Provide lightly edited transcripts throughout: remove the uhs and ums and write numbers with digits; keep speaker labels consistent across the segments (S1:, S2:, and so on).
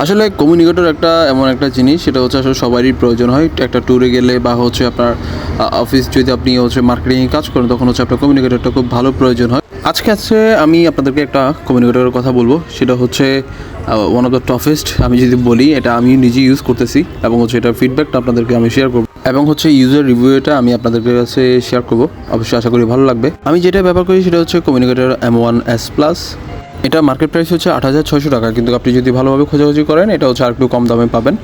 S1: আসলে কমিউনিকেটর একটা এমন একটা জিনিস, সেটা হচ্ছে আসলে সবারই প্রয়োজন হয়। একটা ট্যুরে গেলে বা হচ্ছে আপনার অফিস যদি আপনি হচ্ছে মার্কেটিংয়ে কাজ করেন, তখন হচ্ছে আপনার কমিউনিকেটরটা খুব ভালো প্রয়োজন হয়। আজকে আমি আপনাদেরকে একটা কমিউনিকেটরের কথা বলবো, সেটা হচ্ছে ওয়ান অফ দ্য টাফেস্ট। আমি যদি বলি, এটা আমি নিজে ইউজ করতেছি এবং হচ্ছে এটার ফিডব্যাকটা আপনাদেরকে আমি শেয়ার করবো এবং হচ্ছে ইউজার রিভিউটা আমি আপনাদের কাছে শেয়ার করবো। অবশ্যই আশা করি ভালো লাগবে। আমি যেটা ব্যবহার করি সেটা হচ্ছে কমিউনিকেটর M1S+। এটা মার্কেট প্রাইস হচ্ছে ৮৬০০ টাকা, কিন্তু আপনি যদি ভালোভাবে খোঁজাখুঁজি করেন এটা হচ্ছে আরেকটু কম দামে পাবেন,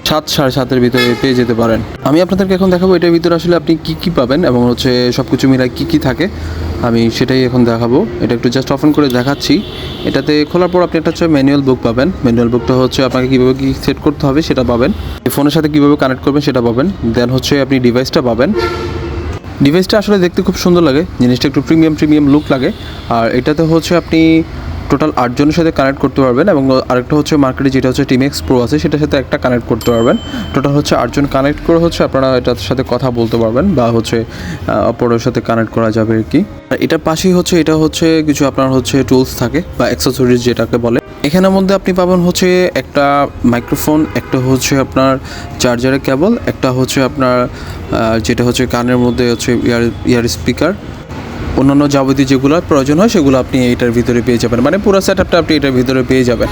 S1: ৭-৭.৫-এর ভিতরে পেয়ে যেতে পারেন। আমি আপনাদেরকে এখন দেখাবো এটার ভিতরে আসলে আপনি কী পাবেন এবং হচ্ছে সব কিছু মিলাই কী থাকে, আমি সেটাই এখন দেখাবো। এটা একটু জাস্ট ওপেন করে দেখাচ্ছি। এটাতে খোলার পর আপনি একটা হচ্ছে ম্যানুয়াল বুক পাবেন। ম্যানুয়াল বুকটা হচ্ছে আপনাকে কীভাবে কী সেট করতে হবে সেটা পাবেন, ফোনের সাথে কীভাবে কানেক্ট করবেন সেটা পাবেন। দেন হচ্ছে আপনি ডিভাইসটা পাবেন। ডিভাইসটা আসলে দেখতে খুব সুন্দর লাগে, জিনিসটা একটু প্রিমিয়াম লুক লাগে। আর এটাতে হচ্ছে আপনি টোটাল 8 জনের সাথে কানেক্ট করতে পারবেন এবং আরেকটা হচ্ছে মার্কেটে যেটা হচ্ছে টিমএক্স প্রো আছে, সেটার সাথে একটা কানেক্ট করতে পারবেন। টোটাল হচ্ছে 8 জন কানেক্ট করে হচ্ছে আপনারা এটার সাথে কথা বলতে পারবেন বা হচ্ছে অপরের সাথে কানেক্ট করা যাবে আর কি। আর এটার পাশেই হচ্ছে এটা হচ্ছে কিছু আপনার হচ্ছে টুলস থাকে বা অ্যাক্সেসরিজ যেটাকে বলে। এখানের মধ্যে আপনি পাবেন হচ্ছে একটা মাইক্রোফোন, একটা হচ্ছে আপনার চার্জারের কেবল, একটা হচ্ছে আপনার যেটা হচ্ছে কানের মধ্যে হচ্ছে ইয়ার স্পিকার, অন্যান্য যাবতীয় যেগুলো প্রয়োজন হয় সেগুলো আপনি এইটার ভিতরে পেয়ে যাবেন। মানে পুরো সেটআপটা আপনি এটার ভিতরে পেয়ে যাবেন।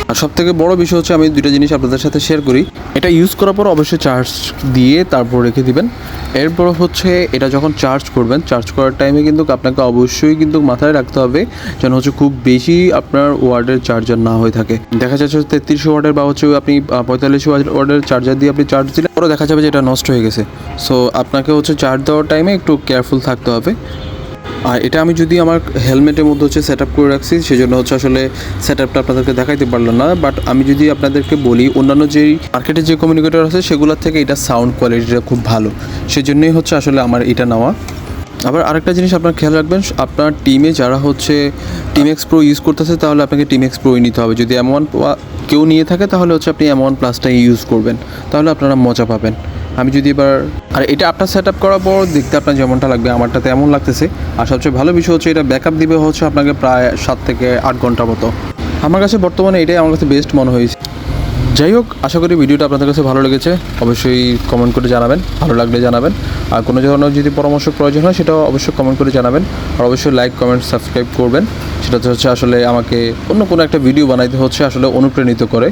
S1: আর সবথেকে বড় বিষয় হচ্ছে আমি দুইটা জিনিস আপনাদের সাথে শেয়ার করি। এটা ইউজ করার পর অবশ্যই চার্জ দিয়ে তারপর রেখে দিবেন। এরপর হচ্ছে এটা যখন চার্জ করবেন, চার্জ করার টাইমে কিন্তু আপনাকে অবশ্যই কিন্তু মাথায় রাখতে হবে যেন হচ্ছে খুব বেশি আপনার ওয়ার্ডের চার্জার না হয়ে থাকে। দেখা যাচ্ছে 3300 ওয়ার্ডের বা হচ্ছে আপনি 4500 ওয়ার্ডের চার্জার দিয়ে আপনি চার্জ দিলে পরে দেখা যাবে যে এটা নষ্ট হয়ে গেছে। সো আপনাকে হচ্ছে চার্জ দেওয়ার টাইমে একটু কেয়ারফুল থাকতে হবে। আর এটা আমি যদি আমার হেলমেটের মধ্যে হচ্ছে সেট আপ করে রাখছি, সেজন্য হচ্ছে আসলে সেট আপটা আপনাদেরকে দেখাইতে পারলাম না। বাট আমি যদি আপনাদেরকে বলি, অন্যান্য যেই মার্কেটে যে কমিউনিকেটর আছে সেগুলোর থেকে এটা সাউন্ড কোয়ালিটিটা খুব ভালো, সেজন্যই হচ্ছে আসলে আমার এটা নেওয়া। আবার আরেকটা জিনিস আপনার খেয়াল রাখবেন, আপনার টিমে যারা হচ্ছে টিমএক্স প্রো ইউজ করতেছে তাহলে আপনাকে টিমএক্স প্রোই নিতে হবে। যদি M1 কেউ নিয়ে থাকে তাহলে হচ্ছে আপনি M1+টাই ইউজ করবেন, তাহলে আপনারা মজা পাবেন। আমি যদি এবার এটা আপনার সেট আপ করার পর দেখতে আপনার যেমনটা লাগবে, আমারটাতে এমন লাগতেছে। আর সবচেয়ে ভালো বিষয় হচ্ছে এটা ব্যাকআপ দিবে হচ্ছে আপনাকে প্রায় 7 থেকে 8 ঘন্টার মতো। আমার কাছে বর্তমানে এটাই আমার কাছে বেস্ট মনে হয়েছে। যাই হোক, আশা করি ভিডিওটা আপনাদের কাছে ভালো লেগেছে। অবশ্যই কমেন্ট করে জানাবেন, ভালো লাগলে জানাবেন। আর কোনো ধরনের যদি পরামর্শ প্রয়োজন হয় সেটাও অবশ্যই কমেন্ট করে জানাবেন। আর অবশ্যই লাইক, কমেন্ট, সাবস্ক্রাইব করবেন। সেটাতে হচ্ছে আসলে আমাকে অন্য কোনো একটা ভিডিও বানাইতে হচ্ছে আসলে অনুপ্রাণিত করে।